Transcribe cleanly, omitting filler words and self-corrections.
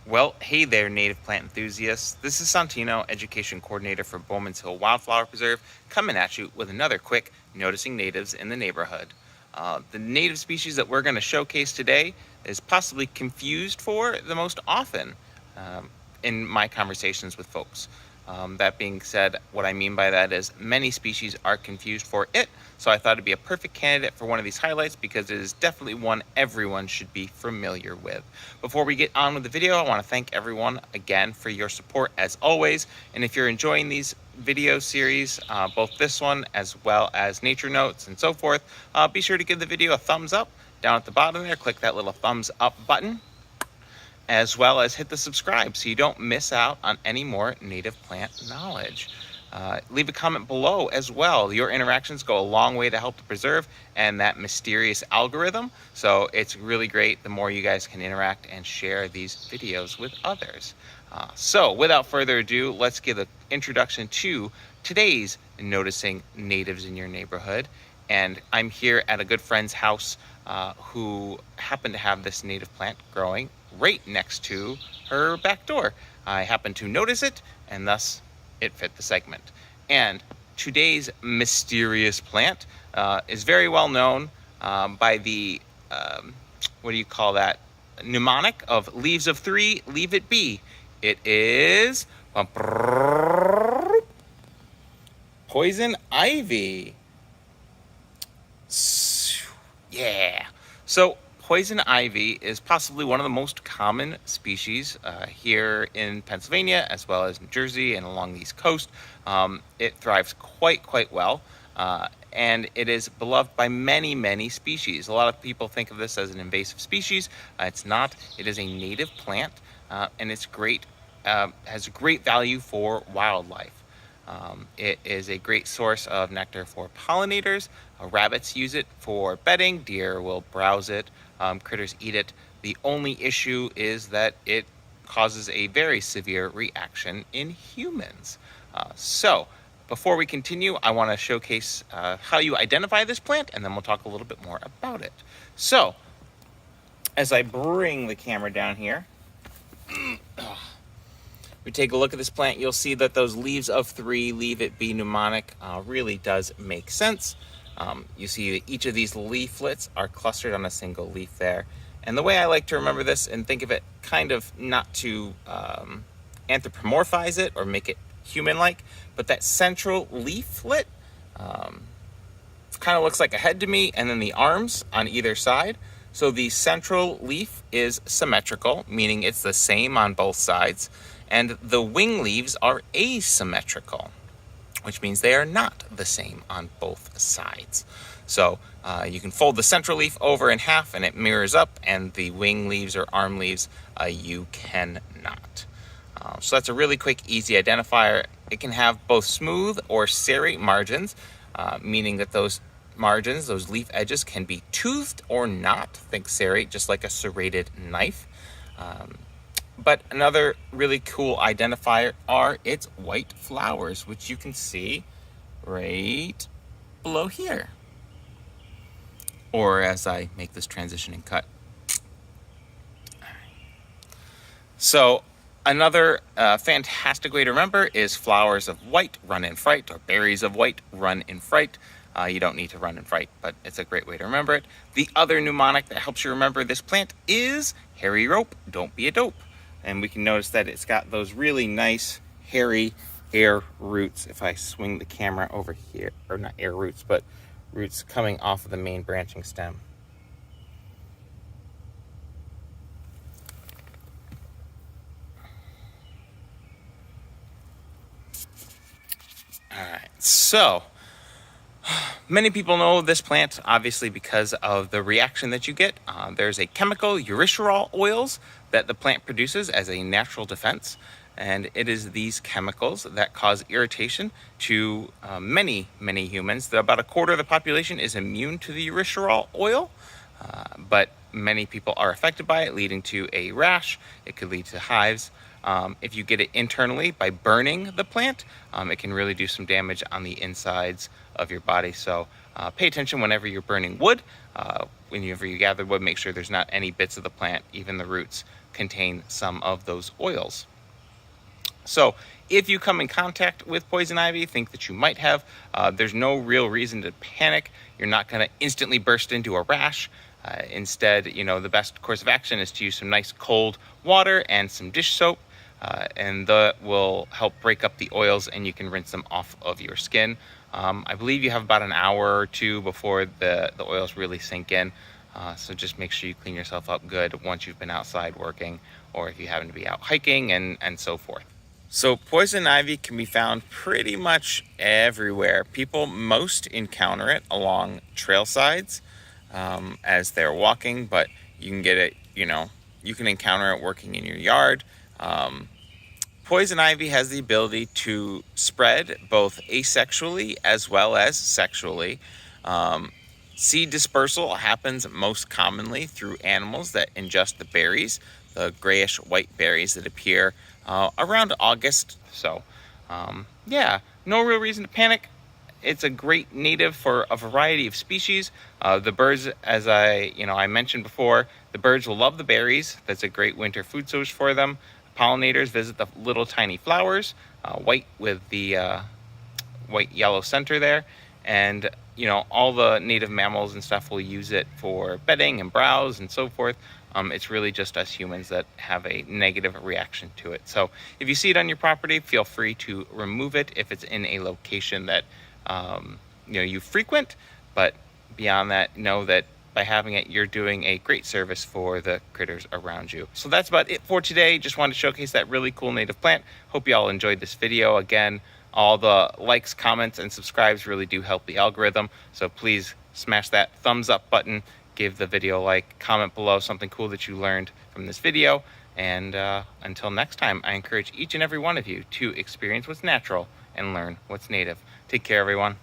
Well, hey there, native plant enthusiasts. This is Santino, Education Coordinator for Bowman's Hill Wildflower Preserve, coming at you with another quick Noticing Natives in the Neighborhood. The native species that we're going to showcase today is possibly confused for the most often in my conversations with folks. That being said, what I mean by that is many species are confused for it, so I thought it'd be a perfect candidate for one of these highlights because it is definitely one everyone should be familiar with. Before we get on with the video, I want to thank everyone again for your support as always, and if you're enjoying these video series, both this one as well as nature notes and so forth, be sure to give the video a thumbs up. Down at the bottom there, click that little thumbs up button, as well as hit the subscribe so you don't miss out on any more native plant knowledge. Leave a comment below as well. Your interactions go a long way to help the preserve and that mysterious algorithm. So it's really great the more you guys can interact and share these videos with others. So without further ado, let's give an introduction to today's Noticing Natives in Your Neighborhood. And I'm here at a good friend's house who happened to have this native plant growing right next to her back door. I happened to notice it, and thus it fit the segment. And today's mysterious plant is very well known by the, what do you call that, mnemonic of leaves of three, leave it be. It is poison ivy. Yeah. So poison ivy is possibly one of the most common species here in Pennsylvania, as well as New Jersey and along the East Coast. It thrives quite well, and it is beloved by many species. A lot of people think of this as an invasive species. It's not. It is a native plant, and it's great. Has great value for wildlife. It is a great source of nectar for pollinators. Rabbits use it for bedding. Deer will browse it. Critters eat it. The only issue is that it causes a very severe reaction in humans. So before we continue, I want to showcase how you identify this plant, and then we'll talk a little bit more about it. So as I bring the camera down here, we take a look at this plant, you'll see that those leaves of three, leave it be mnemonic, really does make sense. You see that each of these leaflets are clustered on a single leaf there. And the way I like to remember this and think of it, kind of not to anthropomorphize it or make it human-like, but that central leaflet kind of looks like a head to me, and then the arms on either side. So the central leaf is symmetrical, meaning it's the same on both sides. And the wing leaves are asymmetrical, which means they are not the same on both sides. So you can fold the central leaf over in half and it mirrors up, and the wing leaves or arm leaves you cannot. So that's a really quick, easy identifier. It can have both smooth or serrate margins, meaning that those margins, those leaf edges, can be toothed or not. Think serrate, just like a serrated knife. But another really cool identifier are its white flowers, which you can see right below here. Or as I make this transition and cut. So another fantastic way to remember is flowers of white run in fright, or berries of white run in fright. You don't need to run in fright, but it's a great way to remember it. The other mnemonic that helps you remember this plant is hairy rope, don't be a dope. And we can notice that it's got those really nice hairy air roots. If I swing the camera over here, or not air roots, but roots coming off of the main branching stem. All right, so many people know this plant, obviously, because of the reaction that you get. There's a chemical, urushiol oils, that the plant produces as a natural defense. And it is these chemicals that cause irritation to many humans. About a quarter of the population is immune to the urushiol oil, but many people are affected by it, leading to a rash. It could lead to hives. If you get it internally by burning the plant, it can really do some damage on the insides of your body. So pay attention whenever you're burning wood. Whenever you gather wood, make sure there's not any bits of the plant, even the roots, contain some of those oils. So if you come in contact with poison ivy, think that you might have, there's no real reason to panic. You're not going to instantly burst into a rash. Instead, the best course of action is to use some nice cold water and some dish soap, and that will help break up the oils, and you can rinse them off of your skin. I believe you have about an hour or two before the oils really sink in. So just make sure you clean yourself up good once you've been outside working, or if you happen to be out hiking and so forth. So poison ivy can be found pretty much everywhere. People most encounter it along trail sides as they're walking, but you can get it, you can encounter it working in your yard. Poison ivy has the ability to spread both asexually as well as sexually. Seed dispersal happens most commonly through animals that ingest the berries, the grayish white berries that appear around August. So yeah, no real reason to panic. It's a great native for a variety of species. The birds, as I mentioned before, the birds will love the berries. That's a great winter food source for them. Pollinators visit the little tiny flowers, white with the white yellow center there, and all the native mammals and stuff will use it for bedding and browse and so forth. It's really just us humans that have a negative reaction to it. So if you see it on your property, feel free to remove it if it's in a location that you frequent. But beyond that, know that by having it, you're doing a great service for the critters around you. So that's about it for today. Just wanted to showcase that really cool native plant. Hope you all enjoyed this video. Again, all the likes, comments, and subscribes really do help the algorithm. So please smash that thumbs up button. Give the video a like, comment below something cool that you learned from this video. And until next time, I encourage each and every one of you to experience what's natural and learn what's native. Take care, everyone.